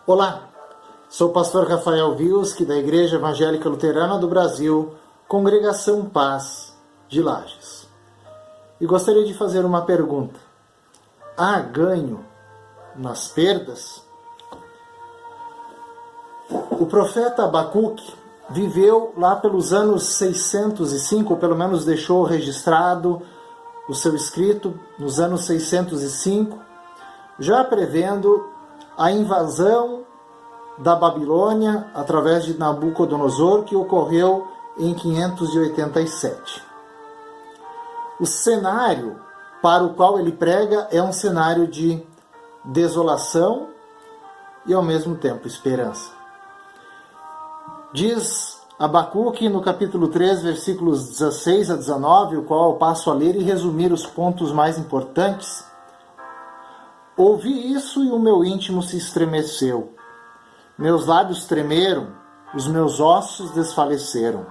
Olá, sou o pastor Rafael Vilski, da Igreja Evangélica Luterana do Brasil, Congregação Paz de Lages. E gostaria de fazer uma pergunta. Há ganho nas perdas? O profeta Abacuque viveu lá pelos anos 605, ou pelo menos deixou registrado o seu escrito nos anos 605, já prevendo a invasão da Babilônia através de Nabucodonosor, que ocorreu em 587. O cenário para o qual ele prega é um cenário de desolação e ao mesmo tempo esperança. Diz Abacuque no capítulo 3, versículos 16 a 19, o qual eu passo a ler e resumir os pontos mais importantes. Ouvi isso e o meu íntimo se estremeceu. Meus lábios tremeram, os meus ossos desfaleceram.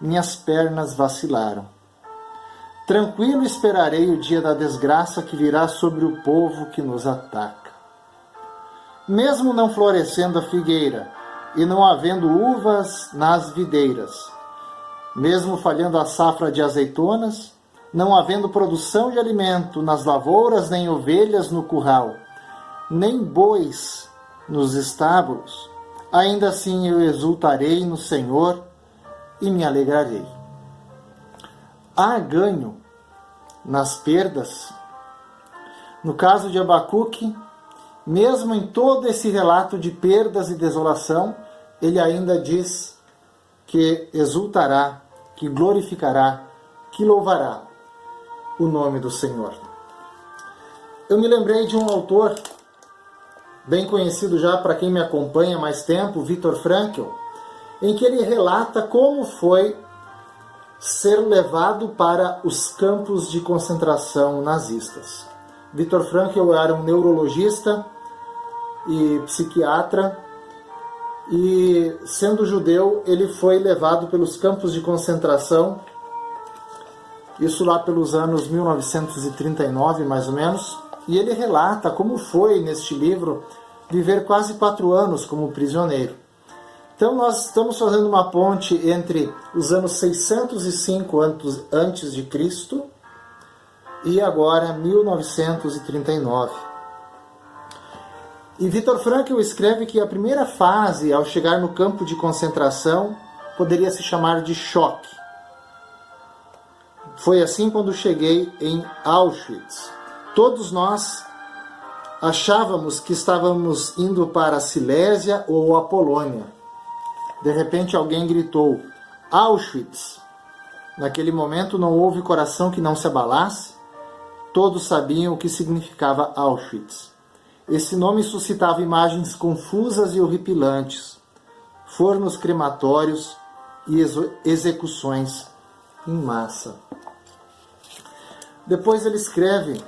Minhas pernas vacilaram. Tranquilo esperarei o dia da desgraça que virá sobre o povo que nos ataca. Mesmo não florescendo a figueira, e não havendo uvas nas videiras, mesmo falhando a safra de azeitonas, não havendo produção de alimento nas lavouras, nem ovelhas no curral, nem bois nos estábulos, ainda assim eu exultarei no Senhor e me alegrarei. Há ganho nas perdas? No caso de Abacuque, mesmo em todo esse relato de perdas e desolação, ele ainda diz que exultará, que glorificará, que louvará o nome do Senhor. Eu me lembrei de um autor bem conhecido já para quem me acompanha há mais tempo, Viktor Frankl, em que ele relata como foi ser levado para os campos de concentração nazistas. Viktor Frankl era um neurologista e psiquiatra, e sendo judeu, ele foi levado pelos campos de concentração, isso lá pelos anos 1939, mais ou menos, e ele relata como foi, neste livro, viver quase 4 anos como prisioneiro. Então nós estamos fazendo uma ponte entre os anos 605 antes de Cristo e agora 1939. E Viktor Frankl escreve que a primeira fase, ao chegar no campo de concentração, poderia se chamar de choque. Foi assim quando cheguei em Auschwitz. Todos nós achávamos que estávamos indo para a Silésia ou a Polônia. De repente alguém gritou, Auschwitz! Naquele momento não houve coração que não se abalasse. Todos sabiam o que significava Auschwitz. Esse nome suscitava imagens confusas e horripilantes, fornos crematórios e execuções em massa. Depois ele escreve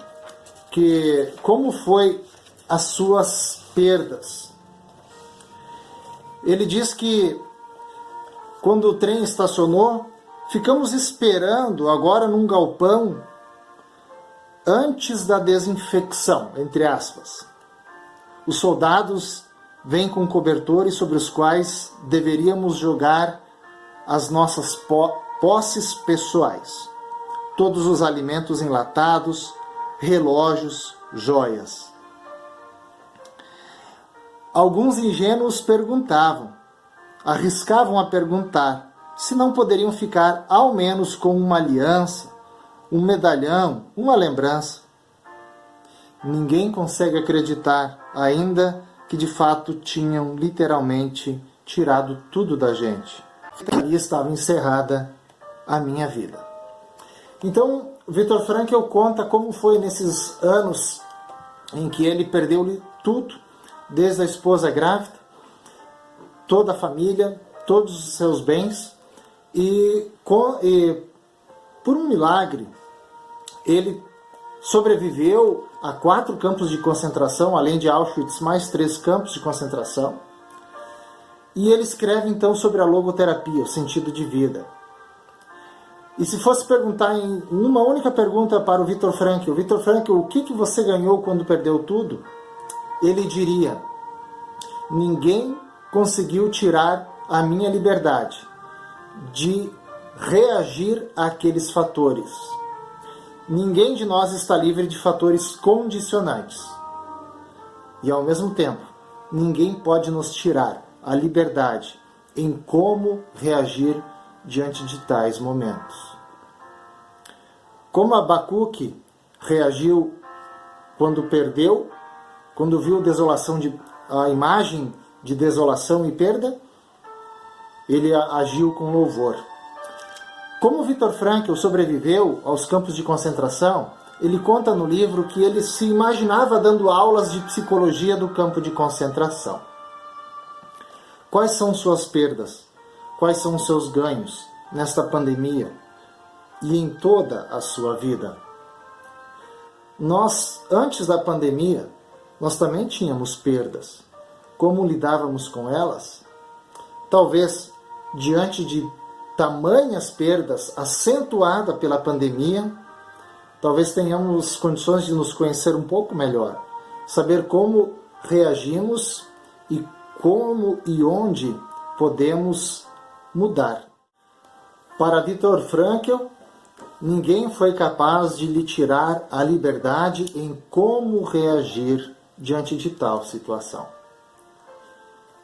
que como foi as suas perdas. Ele diz que quando o trem estacionou, ficamos esperando agora num galpão antes da desinfecção, entre aspas. Os soldados vêm com cobertores sobre os quais deveríamos jogar as nossas posses pessoais. Todos os alimentos enlatados, relógios, joias. Alguns ingênuos perguntavam, arriscavam a perguntar, se não poderiam ficar ao menos com uma aliança, um medalhão, uma lembrança. Ninguém consegue acreditar ainda que de fato tinham literalmente tirado tudo da gente. Ali estava encerrada a minha vida. Então, Viktor Frankl conta como foi nesses anos em que ele perdeu tudo, desde a esposa grávida, toda a família, todos os seus bens, e por um milagre, ele sobreviveu a 4 campos de concentração, além de Auschwitz, mais 3 campos de concentração. E ele escreve então sobre a logoterapia, o sentido de vida. E se fosse perguntar em uma única pergunta para o Viktor Frankl, o que você ganhou quando perdeu tudo? Ele diria, Ninguém conseguiu tirar a minha liberdade de reagir àqueles fatores. Ninguém de nós está livre de fatores condicionantes. E ao mesmo tempo, ninguém pode nos tirar a liberdade em como reagir diante de tais momentos. Como Abacuque reagiu quando perdeu, quando viu a imagem de desolação e perda, ele agiu com louvor. Como Viktor Frankl sobreviveu aos campos de concentração, ele conta no livro que ele se imaginava dando aulas de psicologia do campo de concentração. Quais são suas perdas? Quais são os seus ganhos nesta pandemia e em toda a sua vida? Nós, antes da pandemia, nós também tínhamos perdas. Como lidávamos com elas? Talvez, diante de tamanhas perdas acentuadas pela pandemia, talvez tenhamos condições de nos conhecer um pouco melhor, saber como reagimos e como e onde podemos mudar. Para Viktor Frankl, ninguém foi capaz de lhe tirar a liberdade em como reagir diante de tal situação.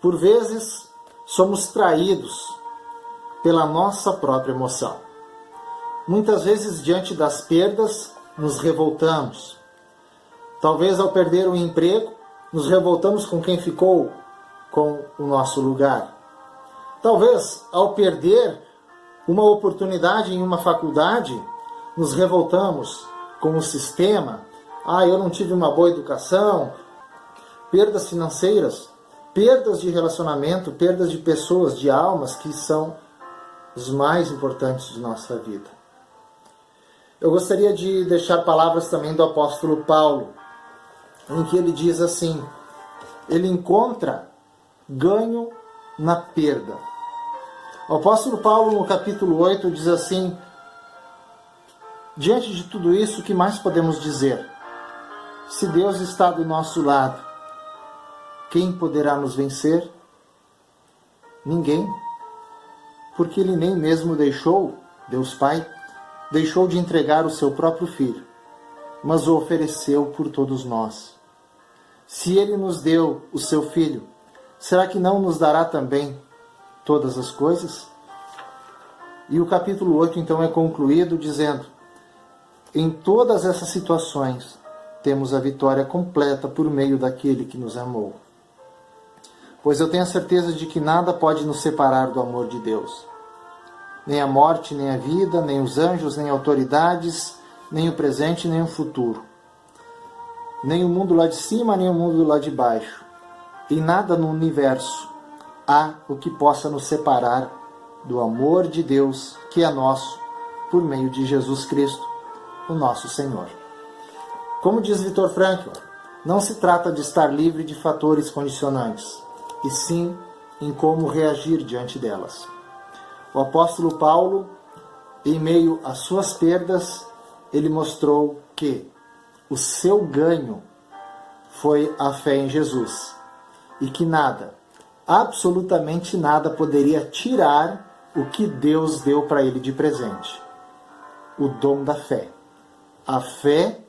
Por vezes, somos traídos pela nossa própria emoção. Muitas vezes, diante das perdas, nos revoltamos. Talvez ao perder um emprego, nos revoltamos com quem ficou com o nosso lugar. Talvez ao perder uma oportunidade em uma faculdade, nos revoltamos com o sistema. Eu não tive uma boa educação. Perdas financeiras, perdas de relacionamento, perdas de pessoas, de almas que são os mais importantes de nossa vida. Eu gostaria de deixar palavras também do apóstolo Paulo, em que ele diz assim, ele encontra ganho na perda. O apóstolo Paulo, no capítulo 8, diz assim, diante de tudo isso, o que mais podemos dizer? Se Deus está do nosso lado, quem poderá nos vencer? Ninguém. Porque Ele nem mesmo deixou, Deus Pai, deixou de entregar o seu próprio Filho, mas o ofereceu por todos nós. Se Ele nos deu o seu Filho, será que não nos dará também todas as coisas? E o capítulo 8 então é concluído dizendo, em todas essas situações, temos a vitória completa por meio daquele que nos amou. Pois eu tenho a certeza de que nada pode nos separar do amor de Deus. Nem a morte, nem a vida, nem os anjos, nem autoridades, nem o presente, nem o futuro. Nem o mundo lá de cima, nem o mundo lá de baixo. Em nada no universo há o que possa nos separar do amor de Deus, que é nosso, por meio de Jesus Cristo, o nosso Senhor. Como diz Viktor Frankl, não se trata de estar livre de fatores condicionantes, e sim em como reagir diante delas. O apóstolo Paulo, em meio às suas perdas, ele mostrou que o seu ganho foi a fé em Jesus, e que nada, absolutamente nada, poderia tirar o que Deus deu para ele de presente. O dom da fé. A fé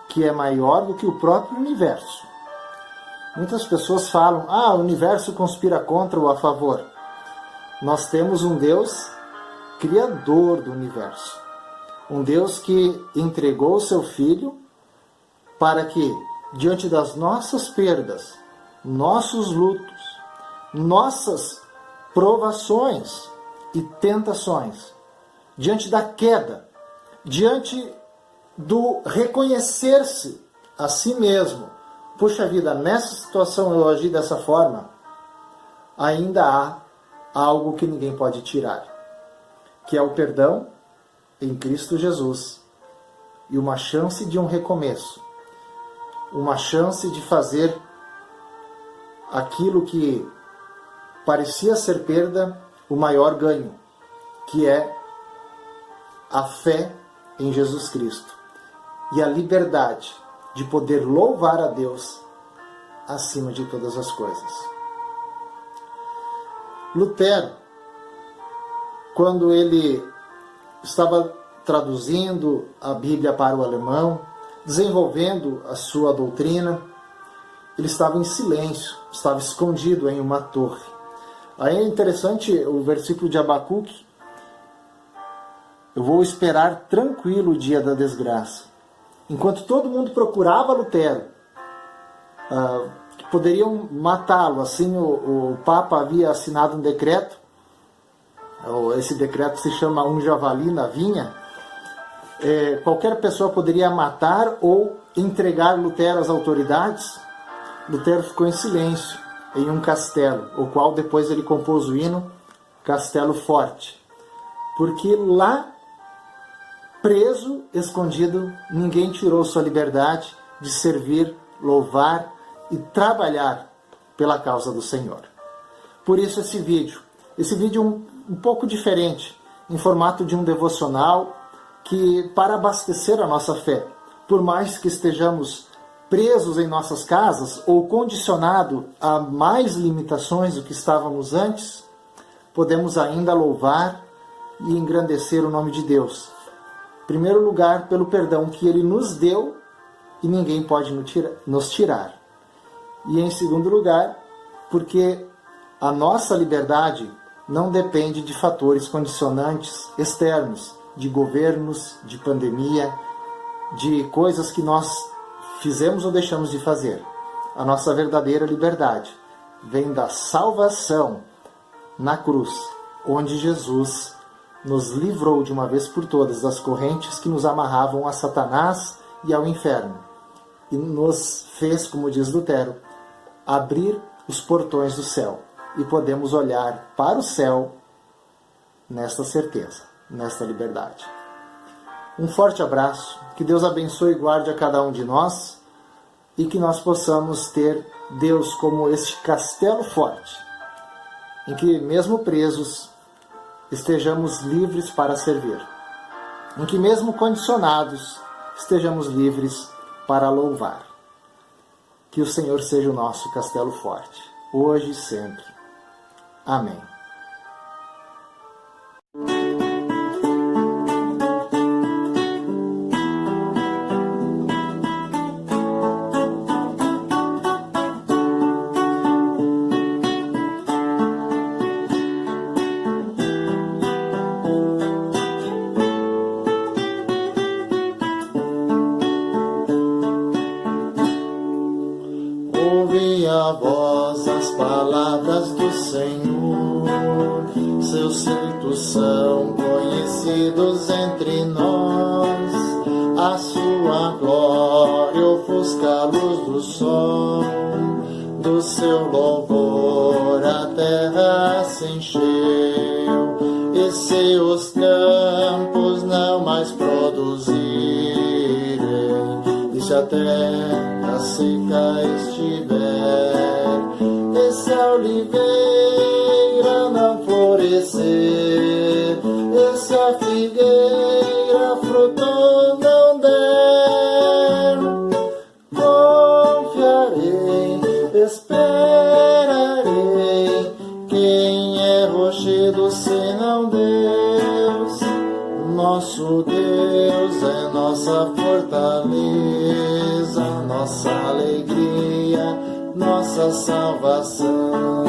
que é maior do que o próprio universo. Muitas pessoas falam, o universo conspira contra ou a favor. Nós temos um Deus criador do universo. Um Deus que entregou o seu Filho para que, diante das nossas perdas, nossos lutos, nossas provações e tentações, diante da queda, diante do reconhecer-se a si mesmo, puxa vida, nessa situação eu agi dessa forma, ainda há algo que ninguém pode tirar, que é o perdão em Cristo Jesus e uma chance de um recomeço, uma chance de fazer aquilo que parecia ser perda, o maior ganho, que é a fé em Jesus Cristo e a liberdade de poder louvar a Deus acima de todas as coisas. Lutero, quando ele estava traduzindo a Bíblia para o alemão, desenvolvendo a sua doutrina, ele estava em silêncio, estava escondido em uma torre. Aí é interessante o versículo de Abacuque: eu vou esperar tranquilo o dia da desgraça. Enquanto todo mundo procurava Lutero, que poderiam matá-lo, assim o Papa havia assinado um decreto, esse decreto se chama Um Javali na Vinha. Qualquer pessoa poderia matar ou entregar Lutero às autoridades. Lutero ficou em silêncio em um castelo, o qual depois ele compôs o hino Castelo Forte, porque lá, preso, escondido, ninguém tirou sua liberdade de servir, louvar e trabalhar pela causa do Senhor. Por isso esse vídeo um pouco diferente, em formato de um devocional, que para abastecer a nossa fé, por mais que estejamos presos em nossas casas ou condicionado a mais limitações do que estávamos antes, podemos ainda louvar e engrandecer o nome de Deus. Em primeiro lugar, pelo perdão que Ele nos deu e ninguém pode nos tirar. E em segundo lugar, porque a nossa liberdade não depende de fatores condicionantes externos, de governos, de pandemia, de coisas que nós fizemos ou deixamos de fazer. A nossa verdadeira liberdade vem da salvação na cruz, onde Jesus nos livrou de uma vez por todas das correntes que nos amarravam a Satanás e ao inferno, e nos fez, como diz Lutero, abrir os portões do céu, e podemos olhar para o céu nesta certeza, nesta liberdade. Um forte abraço, que Deus abençoe e guarde a cada um de nós, e que nós possamos ter Deus como este castelo forte, em que mesmo presos, estejamos livres para servir, em que mesmo condicionados, estejamos livres para louvar. Que o Senhor seja o nosso castelo forte, hoje e sempre. Amém. Ouve a voz as palavras do Senhor, seus feitos são conhecidos entre nós. A sua glória ofusca a luz do sol, do seu louvor a terra se encheu, e seus campos não mais produzirem, e se a terra seca estiver, e se a oliveira não florescer, e se a figueira fruto não der, confiarei, esperarei. Quem é rochedo senão Deus? Nosso Deus é nossa fortaleza, nossa alegria, nossa salvação.